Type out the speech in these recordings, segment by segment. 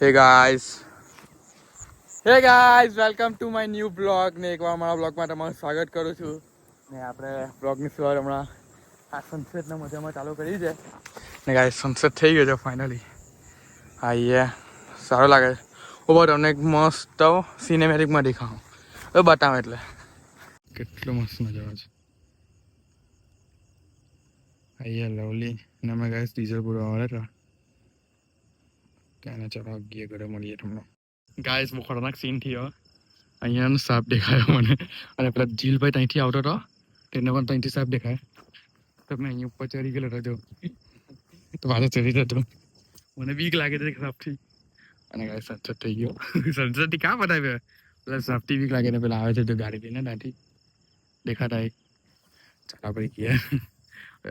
Hey guys welcome to my new blog ને એકવાર મારા બ્લોગમાં તમારું સ્વાગત કરું છું ને આપણે બ્લોગની શરૂઆત હમણાં આ સનસેટના મજામાં ચાલુ કરી છે ને ગાઈઝ સનસેટ થઈ ગયો છે ફાઇનલી. હા સારું લાગે છે. ઉપર તમને એક મસ્ત સિનેમેટિકમાં દેખાવું હવે બતાવો એટલે કેટલું મસ્ત મજા આવે છે. અહીંયા લવલી ને અમે ગાઈઝ ડીઝલ પૂરવા વાળા હતા ત્યાં ચાલો આગીએ ઘરે મળીએ તમને. ગાઈઝ બહુ ખતરનાક સીન થયો. અહીંયા સાપ દેખાયો મને અને પેલા જીલભાઈ ત્યાંથી આવતો હતો તેને પણ ત્યાંથી સાપ દેખાય તો મેં અહીંયા ઉપર ચડી ગયેલો હતો તો પાછો ચડી જતો મને બીક લાગે છે સાપથી અને ગાય સનસેટ થઈ ગયો. સનસેટથી ક્યાં બતાવ્યો પેલા સાપથી બીક લાગે ને પેલા આવે છે તો ગાડી લઈને ત્યાંથી દેખાતા એક ચાલા પડી ગયા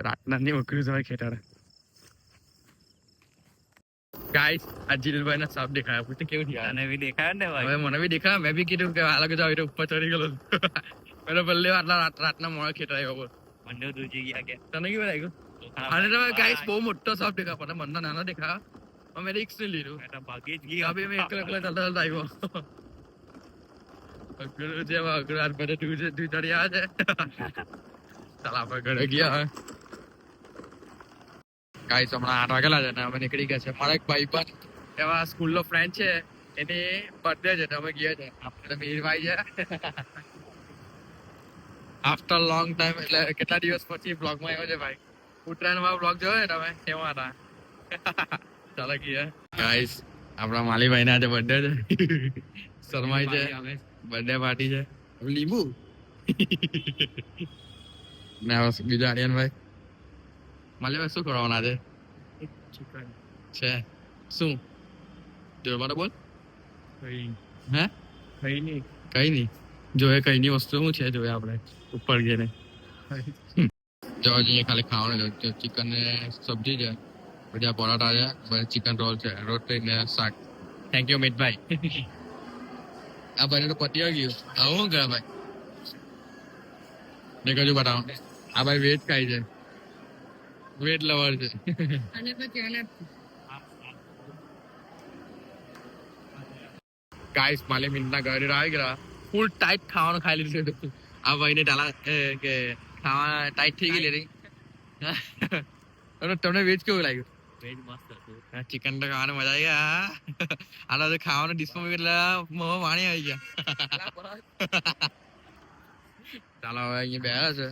રાતના ની વકરી સમય ખેતારે. ગાઈસ આ જીલભાઈ ના સાપ દેખાયા પૂછે કેવું થયા અને બી દેખાયા ને ભાઈ. હવે મને બી દેખાયા મેં બી કીધું કે આલા જાવ એટલે ઉપર ચડી ગયેલો પેલો પહેલે આટલા રાતના મોડા ખેતરાયો બોલ મને દૂજી ગયા કે તને કેવું લાગ્યું? અને તો ગાઈસ બહુ મોટો સાપ દેખા પણ મને નાનો દેખા અમે રિક્સ નહીં લીધું ભાગી જ ગઈ. હવે મેં એકલા ચાલતા આવ્યો અઘરું છે અઘરું હાથ બધે તું ચડી આવે છે. ચાલ આપણે ઘરે ગયા ગાઈસ હમણાં 8 વાગેલા છે ને અમે નીકળી ગયા છે. મારા એક ભાઈ પણ એવા સ્કૂલનો ફ્રેન્ડ છે એની બર્થડે છે તો અમે ગયા છે. આપણે મીરભાઈ છે આફ્ટર લોંગ ટાઈમ એટલે કેટલા દિવસ પછી બ્લોગમાં આવ્યો છે ભાઈ. ઉત્તરાયણમાં બ્લોગ જોયો ને તમે કેવા હતા. ચાલો ગયા ગાઈસ આપણા માલીભાઈ ના આજે બર્થડે છે. શર્માઈ છે બર્થડે પાર્ટી છે લીંબુ ને બીજા આર્યનભાઈ માલીભાઈ શું કરવાના છે? છે શું જો મને બોલ. હે કઈ નહીં જોઈએ કઈ ની વસ્તુ શું છે જોઈએ આપણે ઉપર ગઈને જો અહીંયા ખાલી ખાવાનું છે. ચિકન ને સબ્જી છે બધા પરોઠા છે પછી ચિકન રોલ છે રોટલી ને શાક. થેન્ક યુ મિતભાઈ. આ ભાઈ તો પતી ગયું આવું ગયા ભાઈ ને કજુ બતાવો. આ ભાઈ વેજ ખાય છે વેજ લવર છે. ગાઈસ માલે મિન્ટના ઘરે આવી ગયા ફૂલ ટાઈટ ખાવાનું ખાઈ લીધું. આ ભાઈને ડાલા કે ખાવા ટાઈટ થઈ ગઈ રે. તમને વેજ કેવું લાગ્યું? વેજ મસ્ત હતું. ચિકન તો ખાવાની મજા આવી ગયા. આલા તો ખાવાનું ડિશમાં એટલે મોં પાણી આવી ગયા. ચાલો હવે અહીંયા બેઠા છે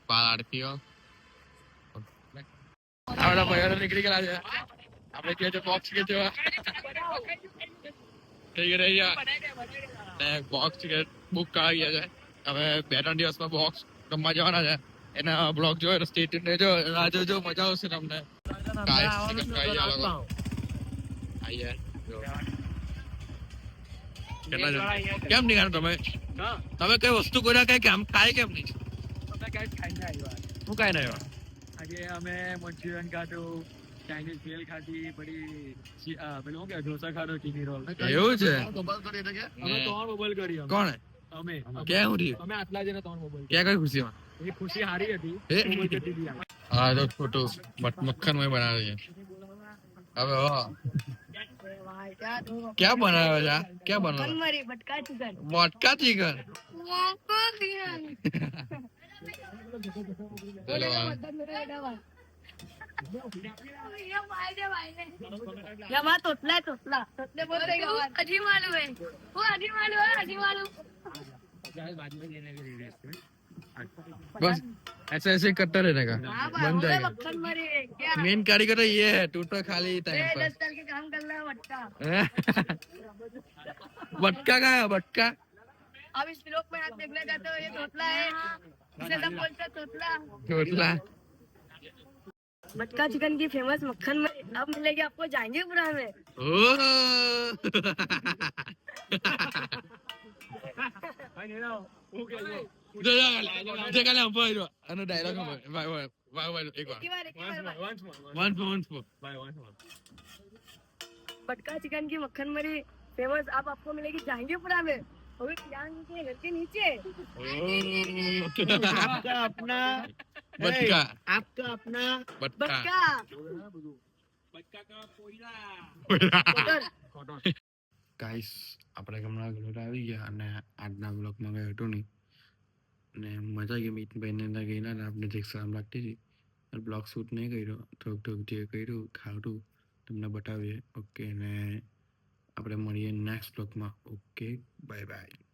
બાર આડતીઓ આપણા ભાઈઓ નીકળી ગયેલા છે. આપણે કે છે બોક્સ કે છે થઈ ગયા ને બોક્સ ટિકિટ બુક કરાવી ગયા છે. હવે 2-3 દિવસમાં બોક્સ રમવા જવાના છે. એના બ્લોગ જોયો સ્ટે ટ્યુન રહેજો રાહ જોજો મજા આવશે તમને. કેમ નહીં તમે કઈ વસ્તુ કર્યા કઈ કામ ખાય કેમ નહીં? શું ખાઈને આવ્યા? આજે અમે મંચુરિયન ખાધું ચાઇનીઝ ભેલ ખાધી પછી પેલું કે ઢોસા ખાધો ચીની રોલ. એવું છે અમે 3 બબલ કરી. કોણે? અમે ક્યાં ઉઠી અમે આટલા જણા 3 બબલ ક્યાં કઈ ખુશીમાં? એ ખુશી હારી હતી. હા તો ફોટો મક્ખન માં બનાવે છે. હવે ક્યાં બનાવે છે? ક્યાં બનાવે? બટકા ચિકન. बस ऐसे ऐसे करता रहने का बन जाएगा. मेन कारीगर तो ये है तू तो खाली टाइम पर 10 साल के काम कर रहा है बटका. बटका का है बटका. अब इस ब्लॉग में आप देखना चाहते हो ये तोतला है इसे सब बोलते हैं तोतला. मटका चिकन की फेमस मक्खन में अब मिलेगी आपको जहांगीरपुरा में. मटका चिकन की मक्खन मरी फेमस अब आपको मिलेगी जहांगीरपुरा में. घर के नीचे आपका अपना बटका. आपका अपना बटका. ગાઈસ આપણે હમણાં ઘરે આવી ગયા અને આજના બ્લોગમાં કંઈ હતું નહીં અને મજા આવી ગઈ મિતભાઈને ત્યાં ગયેલા ને આપણે જે શરમ લાગતી હતી બ્લોગ શૂટ નહીં કર્યો થોડુંક જે કર્યું ખાવડું તમને બતાવીએ ઓકે ને આપણે મળીએ નેક્સ્ટ બ્લોગમાં ઓકે બાય બાય